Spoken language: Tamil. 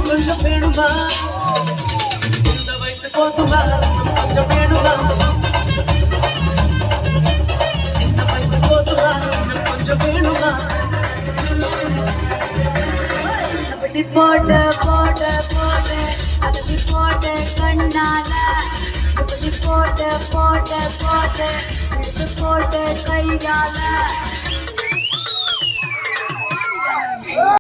கொஞ்சம் வேணுமா இந்த வயசு போதுமா கொஞ்சம் வேணுமா இந்த வயசு போதுமா கொஞ்சம் வேணுமா அப்படி போட்டு போட்டு போட்டு அப்படி போட்டு கண்ணால அப்படி போட்டு போட்டு போட்டு எடுத்து போட்டு கையால